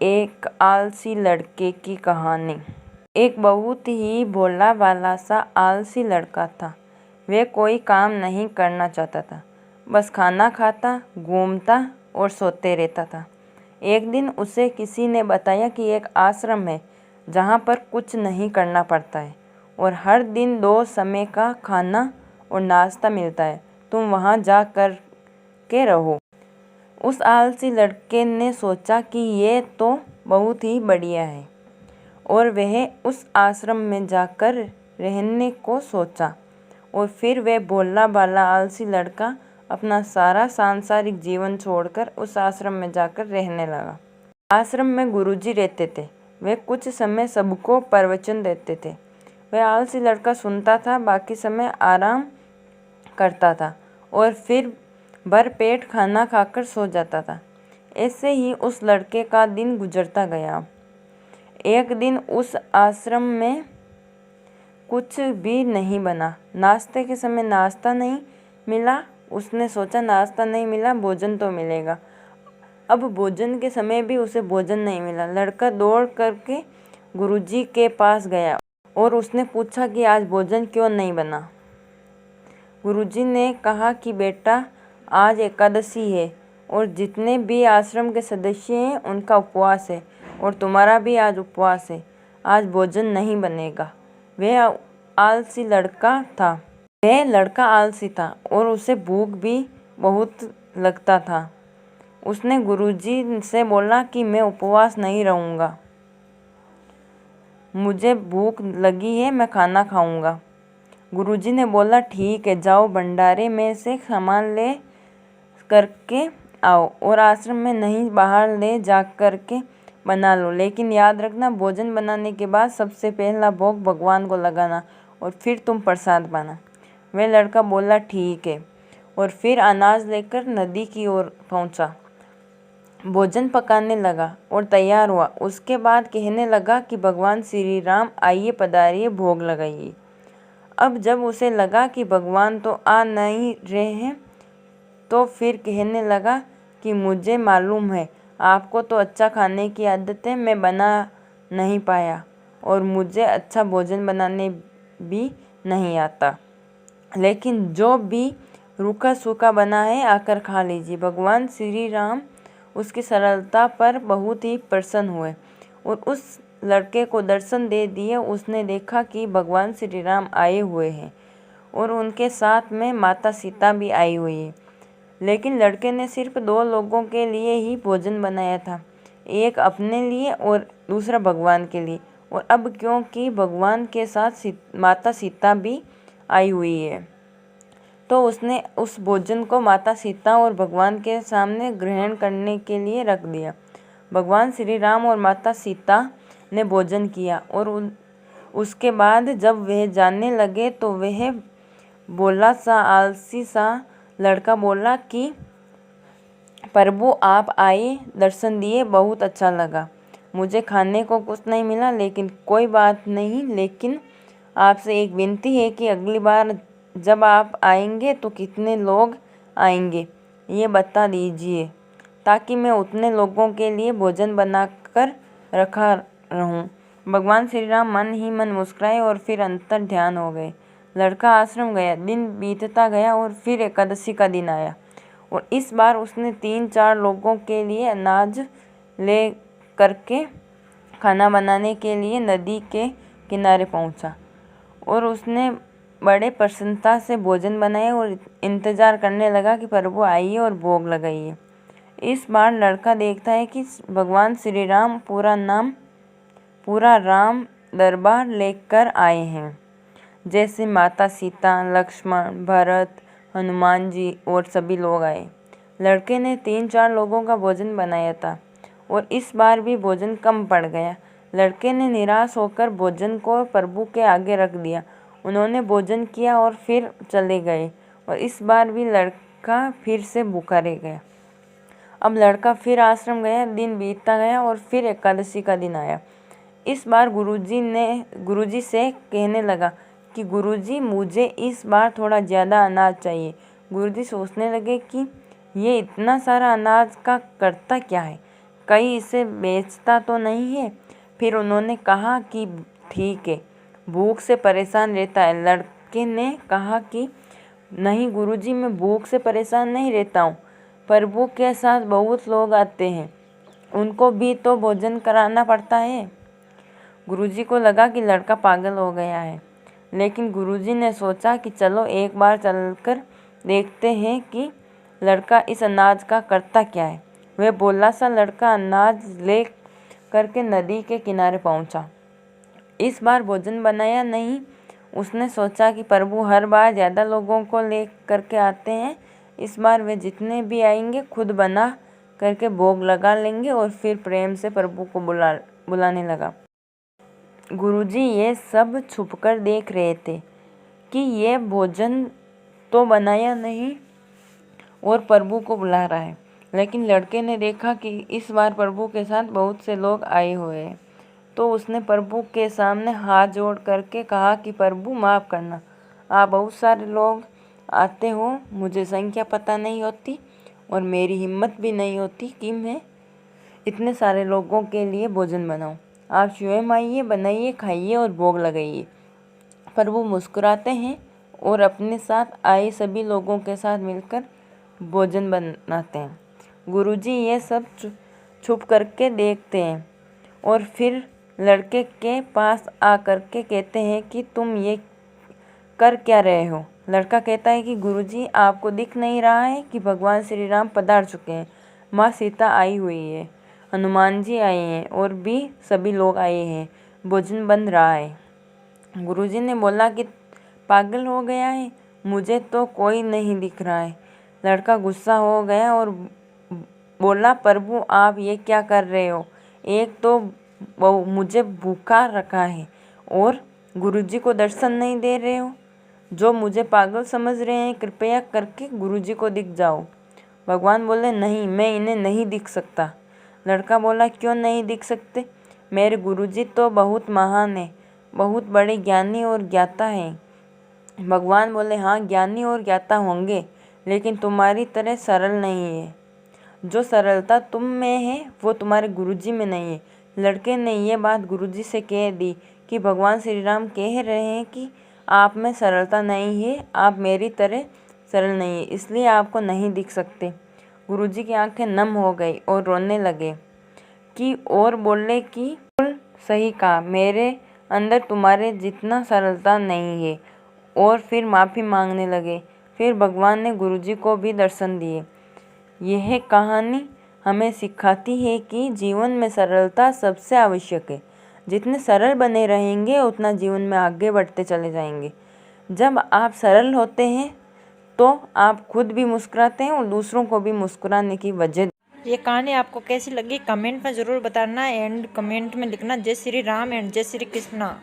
एक आलसी लड़के की कहानी। एक बहुत ही भोला भाला सा आलसी लड़का था। वह कोई काम नहीं करना चाहता था, बस खाना खाता, घूमता और सोते रहता था। एक दिन उसे किसी ने बताया कि एक आश्रम है जहाँ पर कुछ नहीं करना पड़ता है और हर दिन 2 समय का खाना और नाश्ता मिलता है। तुम वहाँ जा कर के रहो। उस आलसी लड़के ने सोचा कि ये तो बहुत ही बढ़िया है और वह उस आश्रम में जाकर रहने को सोचा। और फिर वह भोला भाला आलसी लड़का अपना सारा सांसारिक जीवन छोड़कर उस आश्रम में जाकर रहने लगा। आश्रम में गुरुजी रहते थे। वे कुछ समय सबको प्रवचन देते थे। वह आलसी लड़का सुनता था, बाकी समय आराम करता था और फिर भर पेट खाना खाकर सो जाता था। ऐसे ही उस लड़के का दिन गुजरता गया। एक दिन उस आश्रम में कुछ भी नहीं बना। नाश्ते के समय नाश्ता नहीं मिला। उसने सोचा नाश्ता नहीं मिला, भोजन तो मिलेगा। अब भोजन के समय भी उसे भोजन नहीं मिला। लड़का दौड़ करके गुरुजी के पास गया और उसने पूछा कि आज भोजन क्यों नहीं बना। गुरुजी ने कहा कि बेटा, आज एकादशी है और जितने भी आश्रम के सदस्य हैं उनका उपवास है और तुम्हारा भी आज उपवास है। आज भोजन नहीं बनेगा। वह आलसी लड़का था। वह लड़का आलसी था और उसे भूख भी बहुत लगता था। उसने गुरुजी से बोला कि मैं उपवास नहीं रहूँगा, मुझे भूख लगी है, मैं खाना खाऊंगा। गुरुजी ने बोला ठीक है, जाओ भंडारे में से सामान ले करके आओ और आश्रम में नहीं बाहर ले जा करके बना लो, लेकिन याद रखना भोजन बनाने के बाद सबसे पहला भोग भगवान को लगाना और फिर तुम प्रसाद पाना। वह लड़का बोला ठीक है और फिर अनाज लेकर नदी की ओर पहुंचा। भोजन पकाने लगा और तैयार हुआ। उसके बाद कहने लगा कि भगवान श्री राम आइए, पधारिए, भोग लगाइए। अब जब उसे लगा कि भगवान तो आ नहीं रहे हैं तो फिर कहने लगा कि मुझे मालूम है आपको तो अच्छा खाने की आदत है, मैं बना नहीं पाया और मुझे अच्छा भोजन बनाने भी नहीं आता, लेकिन जो भी रूखा सूखा बना है आकर खा लीजिए। भगवान श्री राम उसकी सरलता पर बहुत ही प्रसन्न हुए और उस लड़के को दर्शन दे दिए। उसने देखा कि भगवान श्री राम आए हुए हैं और उनके साथ में माता सीता भी आई हुई है, लेकिन लड़के ने सिर्फ 2 लोगों के लिए ही भोजन बनाया था, एक अपने लिए और दूसरा भगवान के लिए। और अब क्योंकि भगवान के साथ माता सीता भी आई हुई है तो उसने उस भोजन को माता सीता और भगवान के सामने ग्रहण करने के लिए रख दिया। भगवान श्री राम और माता सीता ने भोजन किया और उसके बाद जब वह जाने लगे तो वह भोला सा आलसी सा लड़का बोला कि प्रभु आप आए, दर्शन दिए, बहुत अच्छा लगा। मुझे खाने को कुछ नहीं मिला, लेकिन कोई बात नहीं, लेकिन आपसे एक विनती है कि अगली बार जब आप आएंगे तो कितने लोग आएंगे ये बता दीजिए, ताकि मैं उतने लोगों के लिए भोजन बनाकर रखा रहूं। भगवान श्री राम मन ही मन मुस्कुराए और फिर अंतर ध्यान हो गए। लड़का आश्रम गया। दिन बीतता गया और फिर एकादशी का दिन आया और इस बार उसने 3-4 लोगों के लिए अनाज ले करके खाना बनाने के लिए नदी के किनारे पहुंचा और उसने बड़े प्रसन्नता से भोजन बनाया और इंतज़ार करने लगा कि प्रभु आइए और भोग लगाइए। इस बार लड़का देखता है कि भगवान श्री राम पूरा राम दरबार लेकर आए हैं, जैसे माता सीता, लक्ष्मण, भरत, हनुमान जी और सभी लोग आए। लड़के ने 3-4 लोगों का भोजन बनाया था और इस बार भी भोजन कम पड़ गया। लड़के ने निराश होकर भोजन को प्रभु के आगे रख दिया। उन्होंने भोजन किया और फिर चले गए और इस बार भी लड़का फिर से भूखा रह गया। अब लड़का फिर आश्रम गया। दिन बीतता गया और फिर एकादशी का दिन आया। इस बार गुरुजी से कहने लगा कि गुरुजी, मुझे इस बार थोड़ा ज़्यादा अनाज चाहिए। गुरुजी सोचने लगे कि ये इतना सारा अनाज का करता क्या है, कहीं इसे बेचता तो नहीं है। फिर उन्होंने कहा कि ठीक है, भूख से परेशान रहता है। लड़के ने कहा कि नहीं गुरुजी, मैं भूख से परेशान नहीं रहता हूँ। प्रभु के साथ बहुत लोग आते हैं, उनको भी तो भोजन कराना पड़ता है। गुरुजी को लगा कि लड़का पागल हो गया है, लेकिन गुरुजी ने सोचा कि चलो एक बार चलकर देखते हैं कि लड़का इस अनाज का करता क्या है। वह भोला सा लड़का अनाज ले करके नदी के किनारे पहुंचा। इस बार भोजन बनाया नहीं। उसने सोचा कि प्रभु हर बार ज़्यादा लोगों को ले करके आते हैं, इस बार वे जितने भी आएंगे खुद बना करके भोग लगा लेंगे। और फिर प्रेम से प्रभु को बुलाने लगा। गुरुजी ये सब छुपकर देख रहे थे कि ये भोजन तो बनाया नहीं और प्रभु को बुला रहा है। लेकिन लड़के ने देखा कि इस बार प्रभु के साथ बहुत से लोग आए हुए हैं, तो उसने प्रभु के सामने हाथ जोड़ करके कहा कि प्रभु माफ़ करना, आप बहुत सारे लोग आते हो, मुझे संख्या पता नहीं होती और मेरी हिम्मत भी नहीं होती कि मैं इतने सारे लोगों के लिए भोजन बनाऊं। आप स्वयं आइए, बनाइए, खाइए और भोग लगाइए। प्रभु मुस्कुराते हैं और अपने साथ आए सभी लोगों के साथ मिलकर भोजन बनाते हैं। गुरुजी ये सब छुप करके देखते हैं और फिर लड़के के पास आ करके कहते हैं कि तुम ये कर क्या रहे हो। लड़का कहता है कि गुरुजी, आपको दिख नहीं रहा है कि भगवान श्री राम पधार चुके हैं, माँ सीता आई हुई है, हनुमान जी आए हैं और भी सभी लोग आए हैं, भोजन बन रहा है। गुरुजी ने बोला कि पागल हो गया है, मुझे तो कोई नहीं दिख रहा है। लड़का गुस्सा हो गया और बोला, प्रभु आप ये क्या कर रहे हो? एक तो मुझे भूखा रखा है और गुरुजी को दर्शन नहीं दे रहे हो। जो मुझे पागल समझ रहे हैं, कृपया करके गुरुजी को दिख जाओ। भगवान बोले, नहीं, मैं इन्हें नहीं दिख सकता। लड़का बोला, क्यों नहीं दिख सकते? मेरे गुरुजी तो बहुत महान है, बहुत बड़े ज्ञानी और ज्ञाता हैं। भगवान बोले, हाँ, ज्ञानी और ज्ञाता होंगे, लेकिन तुम्हारी तरह सरल नहीं है। जो सरलता तुम में है वो तुम्हारे गुरुजी में नहीं है। लड़के ने ये बात गुरुजी से कह दी कि भगवान श्री राम कह रहे हैं कि आप में सरलता नहीं है, आप मेरी तरह सरल नहीं है, इसलिए आपको नहीं दिख सकते। गुरुजी की आंखें नम हो गई और रोने लगे कि और बोले कि बिल्कुल सही कहा, मेरे अंदर तुम्हारे जितना सरलता नहीं है। और फिर माफ़ी मांगने लगे। फिर भगवान ने गुरुजी को भी दर्शन दिए। यह कहानी हमें सिखाती है कि जीवन में सरलता सबसे आवश्यक है। जितने सरल बने रहेंगे उतना जीवन में आगे बढ़ते चले जाएंगे। जब आप सरल होते हैं तो आप खुद भी मुस्कुराते हैं और दूसरों को भी मुस्कुराने की वजह। ये कहानी आपको कैसी लगी कमेंट में ज़रूर बताना एंड कमेंट में लिखना जय श्री राम एंड जय श्री कृष्णा।